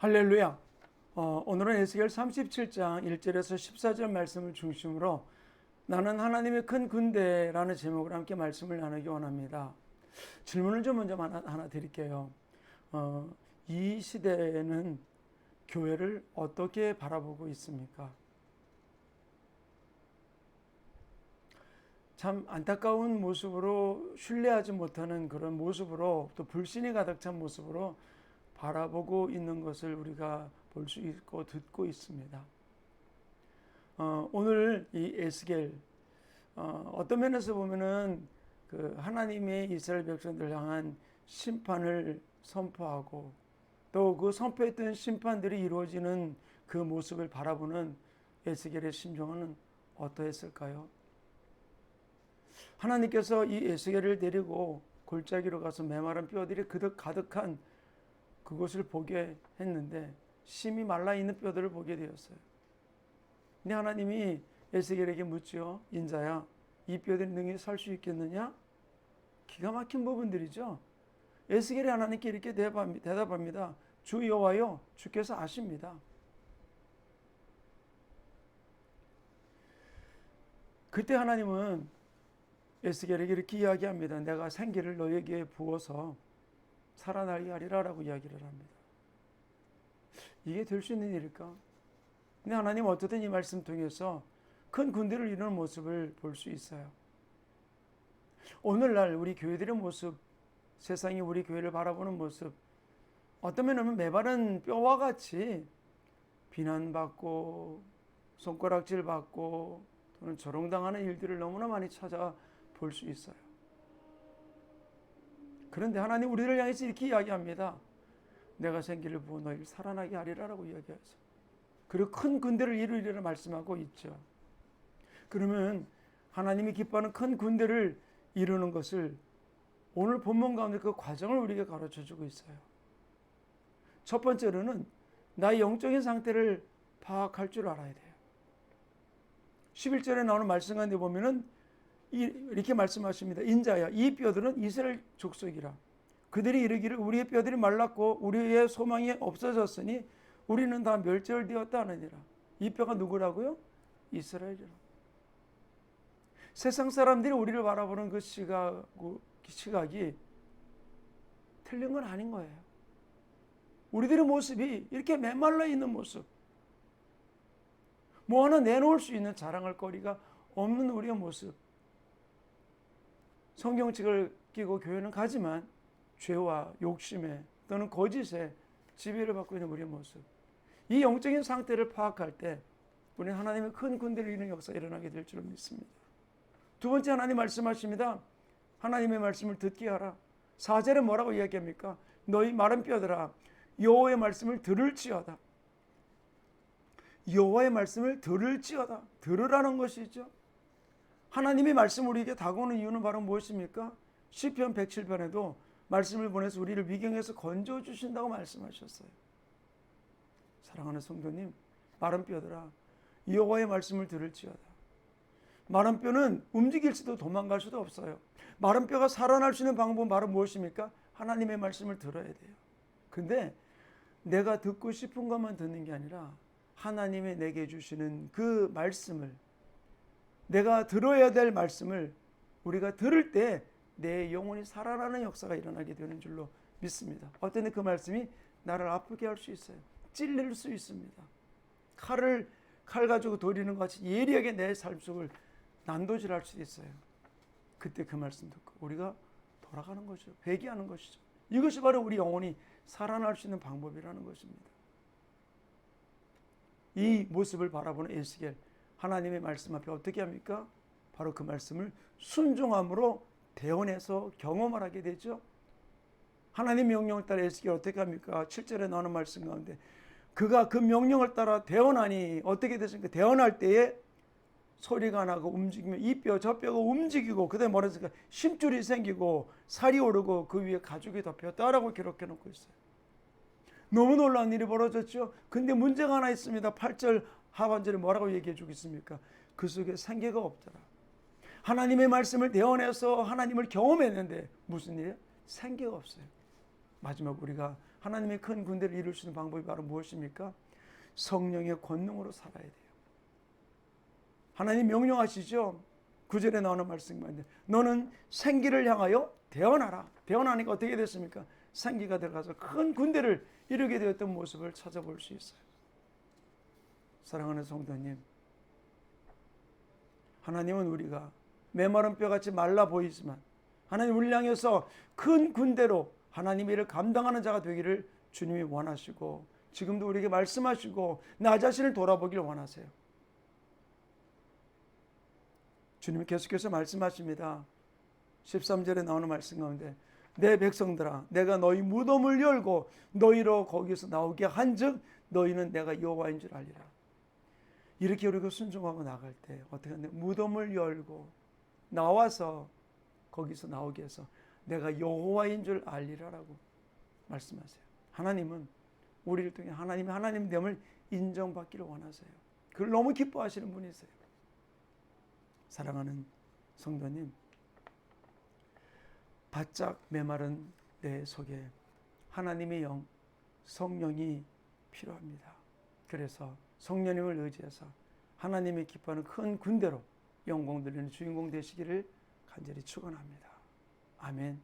할렐루야. 오늘은 에스겔 37장 1절에서 14절 말씀을 중심으로 나는 하나님의 큰 군대라는 제목으로 함께 말씀을 나누기 원합니다. 질문을 좀 먼저 하나 드릴게요. 이 시대에는 교회를 어떻게 바라보고 있습니까? 참 안타까운 모습으로, 신뢰하지 못하는 그런 모습으로, 또 불신이 가득 찬 모습으로 바라보고 있는 것을 우리가 볼 수 있고 듣고 있습니다. 오늘 이 에스겔, 어떤 면에서 보면은 그 하나님의 이스라엘 백성들 향한 심판을 선포하고 또 그 선포했던 심판들이 이루어지는 그 모습을 바라보는 에스겔의 심정은 어떠했을까요? 하나님께서 이 에스겔을 데리고 골짜기로 가서 메마른 뼈들이 가득한 그것을 보게 했는데 심이 말라있는 뼈들을 보게 되었어요. 근데 하나님이 에스겔에게 묻죠. 인자야, 이 뼈들이 능히 살 수 있겠느냐? 기가 막힌 부분들이죠. 에스겔이 하나님께 이렇게 대답합니다. 주 여호와여, 주께서 아십니다. 그때 하나님은 에스겔에게 이렇게 이야기합니다. 내가 생기를 너에게 부어서 살아나게 하리라라고 이야기를 합니다. 이게 될 수 있는 일일까? 근데 하나님은 어떻든 이 말씀 통해서 큰 군대를 이루는 모습을 볼 수 있어요. 오늘날 우리 교회들의 모습, 세상이 우리 교회를 바라보는 모습, 어떤 면은 메마른 뼈와 같이 비난받고 손가락질 받고 또는 조롱당하는 일들을 너무나 많이 찾아볼 수 있어요. 그런데 하나님 우리를 향해서 이렇게 이야기합니다. 내가 생기를 부어 너희를 살아나게 하리라라고 이야기하죠. 그리고 큰 군대를 이루리라 말씀하고 있죠. 그러면 하나님이 기뻐하는 큰 군대를 이루는 것을 오늘 본문 가운데 그 과정을 우리에게 가르쳐주고 있어요. 첫 번째로는 나의 영적인 상태를 파악할 줄 알아야 돼요. 11절에 나오는 말씀 가운데 보면은 이렇게 말씀하십니다. 인자야, 이 뼈들은 이스라엘 족속이라. 그들이 이르기를 우리의 뼈들이 말랐고 우리의 소망이 없어졌으니 우리는 다 멸절되었다 하느니라. 이 뼈가 누구라고요? 이스라엘이라. 세상 사람들이 우리를 바라보는 그 시각이 틀린 건 아닌 거예요. 우리들의 모습이 이렇게 메말라 있는 모습, 뭐 하나 내놓을 수 있는 자랑할 거리가 없는 우리의 모습, 성경책을 끼고 교회는 가지만 죄와 욕심에 또는 거짓에 지배를 받고 있는 우리의 모습, 이 영적인 상태를 파악할 때 우리는 하나님의 큰 군대를 이루는 역사가 일어나게 될 줄 믿습니다. 두 번째, 하나님 말씀하십니다. 하나님의 말씀을 듣게 하라. 4절에 뭐라고 이야기합니까? 너희 마른 뼈들아, 여호와의 말씀을 들을지어다. 여호와의 말씀을 들을지어다. 들으라는 것이죠. 하나님의 말씀 우리에게 다가오는 이유는 바로 무엇입니까? 시편 107편에도 말씀을 보내서 우리를 미경에서 건져 주신다고 말씀하셨어요. 사랑하는 성도님, 마른 뼈들아, 여호와의 말씀을 들을지어다. 마른 뼈는 움직일 수도 도망갈 수도 없어요. 마른 뼈가 살아날 수 있는 방법은 바로 무엇입니까? 하나님의 말씀을 들어야 돼요. 근데 내가 듣고 싶은 것만 듣는 게 아니라 하나님이 내게 주시는 그 말씀을, 내가 들어야 될 말씀을 우리가 들을 때 내 영혼이 살아나는 역사가 일어나게 되는 줄로 믿습니다. 어떤 그 말씀이 나를 아프게 할 수 있어요. 찔릴 수 있습니다. 칼 가지고 도리는 것 같이 예리하게 내 삶 속을 난도질할 수 있어요. 그때 그 말씀 듣고 우리가 돌아가는 거죠. 회개하는 것이죠. 이것이 바로 우리 영혼이 살아날 수 있는 방법이라는 것입니다. 이 모습을 바라보는 에스겔, 하나님의 말씀 앞에 어떻게 합니까? 바로 그 말씀을 순종함으로 대언해서 경험을 하게 되죠. 하나님의 명령을 따라 에스겔 어떻게 합니까? 7절에 나오는 말씀 가운데 그가 그 명령을 따라 대언하니 어떻게 됐습니까? 대언할 때에 소리가 나고 움직이며 이 뼈 저 뼈가 움직이고 그다음에 뭐라 했습니까? 심줄이 생기고 살이 오르고 그 위에 가죽이 덮였다라고 기록해 놓고 있어요. 너무 놀라운 일이 벌어졌죠. 근데 문제가 하나 있습니다. 8절 하반절에 뭐라고 얘기해 주겠습니까? 그 속에 생기가 없더라. 하나님의 말씀을 대언해서 하나님을 경험했는데 무슨 일이에요? 생기가 없어요. 마지막 우리가 하나님의 큰 군대를 이룰 수 있는 방법이 바로 무엇입니까? 성령의 권능으로 살아야 돼요. 하나님 명령하시죠. 9절에 나오는 말씀인데 너는 생기를 향하여 대언하라. 대언하니까 어떻게 됐습니까? 생기가 들어가서 큰 군대를 이루게 되었던 모습을 찾아볼 수 있어요. 사랑하는 성도님, 하나님은 우리가 메마른 뼈같이 말라 보이지만 하나님 우리를 향해서 큰 군대로 하나님의 일을 감당하는 자가 되기를 주님이 원하시고 지금도 우리에게 말씀하시고 나 자신을 돌아보기를 원하세요. 주님이 계속해서 말씀하십니다. 13절에 나오는 말씀 가운데 내 백성들아 내가 너희 무덤을 열고 너희로 거기서 나오게 한즉 너희는 내가 여호와인 줄 알리라. 이렇게 우리가 순종하고 나갈 때 어떻게 하냐? 무덤을 열고 나와서 거기서 나오게 해서 내가 여호와인 줄 알리라라고 말씀하세요. 하나님은 우리를 통해 하나님의 하나님됨을 인정받기를 원하세요. 그걸 너무 기뻐하시는 분이세요. 사랑하는 성도님, 바짝 메마른 내 속에 하나님의 영, 성령이 필요합니다. 그래서 성령님을 의지해서 하나님이 기뻐하는 큰 군대로 영광 돌리는 주인공 되시기를 간절히 축원합니다. 아멘.